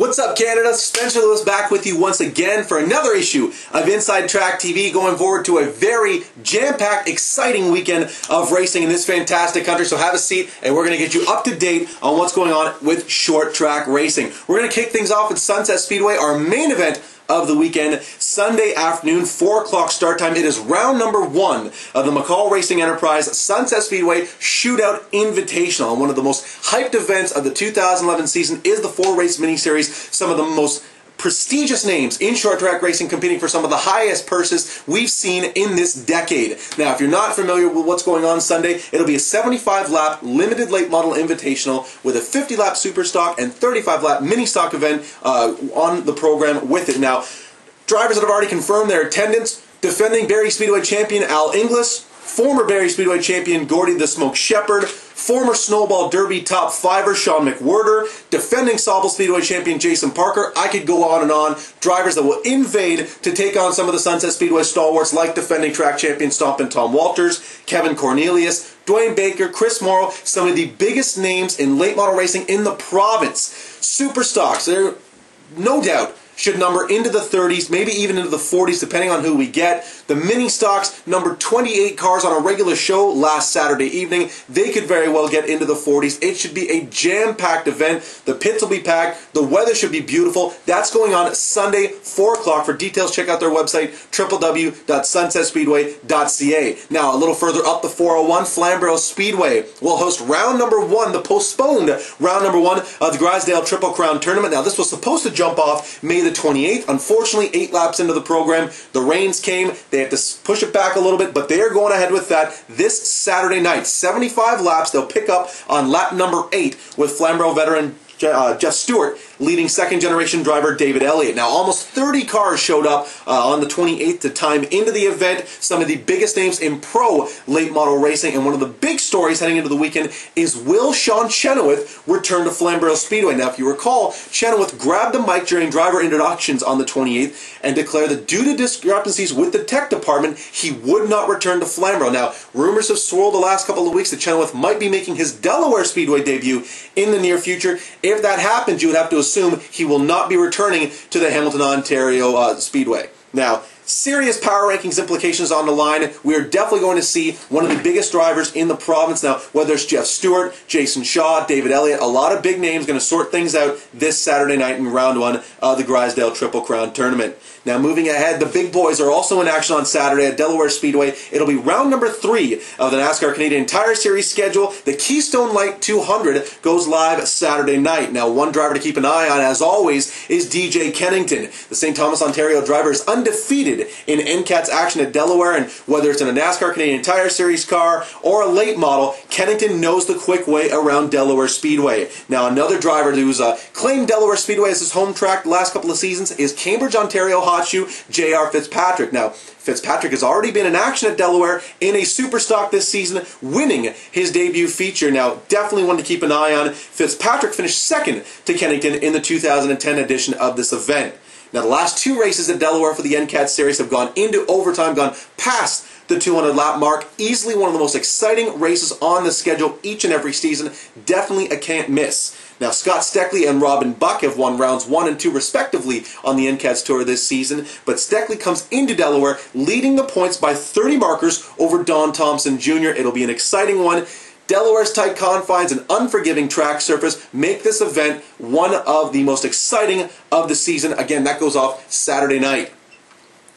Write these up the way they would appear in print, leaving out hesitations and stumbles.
What's up, Canada? Spencer Lewis back with you once again for another issue of Inside Track TV, going forward to a very jam-packed, exciting weekend of racing in this fantastic country. So have a seat, and we're going to get you up to date on what's going on with short track racing. We're going to kick things off at Sunset Speedway, our main event of the weekend, Sunday afternoon, 4 o'clock start time. It is round number 1 of the McCall Racing Enterprise Sunset Speedway Shootout Invitational. And one of the most hyped events of the 2011 season is the 4-race miniseries. Some of the most prestigious names in short track racing competing for some of the highest purses we've seen in this decade. Now, if you're not familiar with what's going on Sunday, it'll be a 75-lap limited late model invitational with a 50-lap super stock and 35-lap mini stock event on the program with it. Now, drivers that have already confirmed their attendance: defending Barrie Speedway champion Al Inglis, former Barrie Speedway champion Gordy the Smoke Shepherd, former Snowball Derby top fiver Sean McWhirter, defending Sauble Speedway champion Jason Parker. I could go on and on. Drivers that will invade to take on some of the Sunset Speedway stalwarts like defending track champion Stompin' Tom Walters, Kevin Cornelius, Dwayne Baker, Chris Morrow, some of the biggest names in late model racing in the province. Super stocks, they're no doubt should number into the 30s, maybe even into the 40s, depending on who we get. The mini stocks numbered 28 cars on a regular show last Saturday evening. They could very well get into the 40s. It should be a jam-packed event. The pits will be packed. The weather should be beautiful. That's going on Sunday, 4 o'clock. For details, check out their website, www.sunsetspeedway.ca. Now, a little further up the 401, Flamborough Speedway will host round number 1, the postponed round number 1 of the Grisdale Triple Crown Tournament. Now, this was supposed to jump off May the 28th. Unfortunately, 8 laps into the program, the rains came. They had to push it back a little bit, but they are going ahead with that this Saturday night. 75 laps. They'll pick up on lap number 8 with Flamborough veteran Jeff Stewart leading second-generation driver David Elliott. Now, almost 30 cars showed up on the 28th to time into the event. Some of the biggest names in pro late model racing, and one of the big stories heading into the weekend is, will Sean Chenoweth return to Flamborough Speedway? Now, if you recall, Chenoweth grabbed the mic during driver introductions on the 28th and declared that due to discrepancies with the tech department, he would not return to Flamborough. Now, rumors have swirled the last couple of weeks that Chenoweth might be making his Delaware Speedway debut in the near future. If that happens, you would have to assume he will not be returning to the Hamilton, Ontario Speedway. Now, serious power rankings implications on the line. We are definitely going to see one of the biggest drivers in the province. Now, whether it's Jeff Stewart, Jason Shaw, David Elliott, a lot of big names going to sort things out this Saturday night in round 1 of the Grisdale Triple Crown Tournament. Now, moving ahead, the big boys are also in action on Saturday at Delaware Speedway. It'll be round number 3 of the NASCAR Canadian Tire Series schedule. The Keystone Light 200 goes live Saturday night. Now, one driver to keep an eye on, as always, is DJ Kennington. The St. Thomas, Ontario driver is undefeated in NCATS action at Delaware, and whether it's in a NASCAR Canadian Tire Series car or a late model, Kennington knows the quick way around Delaware Speedway. Now, another driver who's claimed Delaware Speedway as his home track the last couple of seasons is Cambridge, Ontario hot shoe J.R. Fitzpatrick. Now, Fitzpatrick has already been in action at Delaware in a super stock this season, winning his debut feature. Now, definitely one to keep an eye on. Fitzpatrick finished second to Kennington in the 2010 edition of this event. Now, the last 2 races at Delaware for the NCAT Series have gone into overtime, gone past the 200-lap mark. Easily one of the most exciting races on the schedule each and every season. Definitely a can't miss. Now, Scott Steckley and Robin Buck have won rounds 1 and 2 respectively on the NCATS Tour this season, but Steckley comes into Delaware leading the points by 30 markers over Don Thompson Jr. It'll be an exciting one. Delaware's tight confines and unforgiving track surface make this event one of the most exciting of the season. Again, that goes off Saturday night.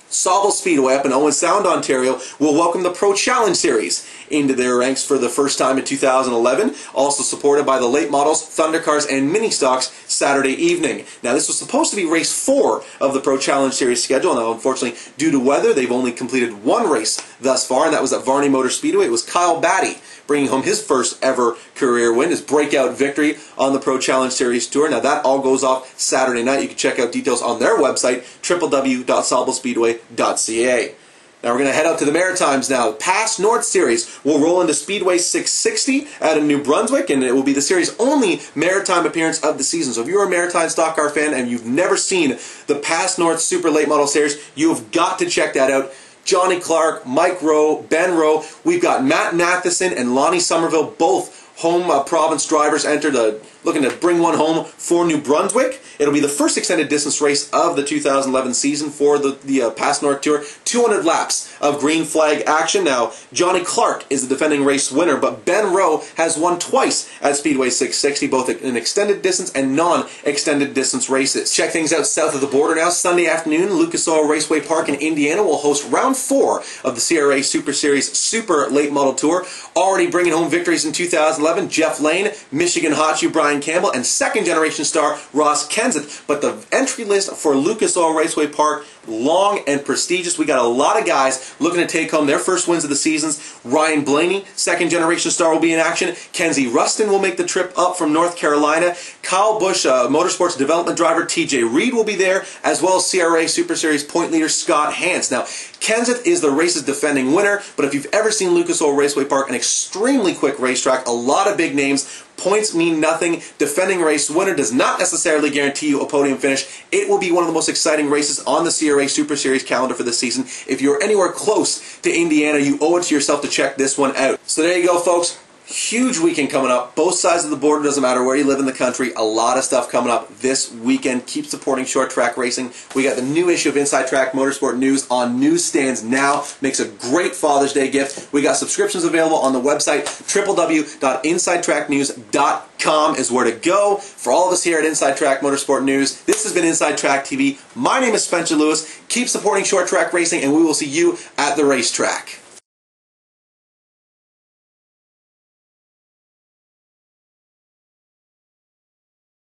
Sauble Speedway up in Owen Sound, Ontario will welcome the Pro Challenge Series into their ranks for the first time in 2011, also supported by the late models, Thundercars, and mini stocks Saturday evening. Now, this was supposed to be race 4 of the Pro Challenge Series schedule. Now, unfortunately, due to weather, they've only completed 1 race thus far, and that was at Varney Motor Speedway. It was Kyle Batty bringing home his first ever career win, his breakout victory on the Pro Challenge Series Tour. Now, that all goes off Saturday night. You can check out details on their website, www.saublespeedway.ca. Now we're going to head out to the Maritimes now. Pass North Series will roll into Speedway 660 out of New Brunswick, and it will be the series' only Maritime appearance of the season. So if you're a Maritime stock car fan and you've never seen the Pass North Super Late Model Series, you've got to check that out. Johnny Clark, Mike Rowe, Ben Rowe. We've got Matt Matheson and Lonnie Somerville, both home province drivers, enter the looking to bring one home for New Brunswick. It'll be the first extended distance race of the 2011 season for the Pass North Tour. 200 laps of green flag action. Now, Johnny Clark is the defending race winner, but Ben Rowe has won twice at Speedway 660, both in extended distance and non-extended distance races. Check things out south of the border now. Sunday afternoon, Lucas Oil Raceway Park in Indiana will host round 4 of the CRA Super Series Super Late Model Tour. Already bringing home victories in 2011, Jeff Lane, Michigan Hot Shoe Brian Campbell, and second generation star Ross Kenseth. But the entry list for Lucas Oil Raceway Park, long and prestigious. We got a lot of guys looking to take home their first wins of the seasons. Ryan Blaney, second generation star, will be in action. Kenzie Ruston will make the trip up from North Carolina. Kyle Busch, Motorsports development driver, TJ Reed will be there, as well as CRA Super Series point leader Scott Hance. Now, Kenseth is the race's defending winner, but if you've ever seen Lucas Oil Raceway Park, an extremely quick racetrack, a lot of big names. Points mean nothing. Defending race winner does not necessarily guarantee you a podium finish. It will be one of the most exciting races on the CRA Super Series calendar for this season. If you're anywhere close to Indiana, you owe it to yourself to check this one out. So there you go, folks. Huge weekend coming up. Both sides of the border, doesn't matter where you live in the country. A lot of stuff coming up this weekend. Keep supporting short track racing. We got the new issue of Inside Track Motorsport News on newsstands now. Makes a great Father's Day gift. We got subscriptions available on the website. www.insidetracknews.com is where to go. For all of us here at Inside Track Motorsport News, this has been Inside Track TV. My name is Spencer Lewis. Keep supporting short track racing, and we will see you at the racetrack.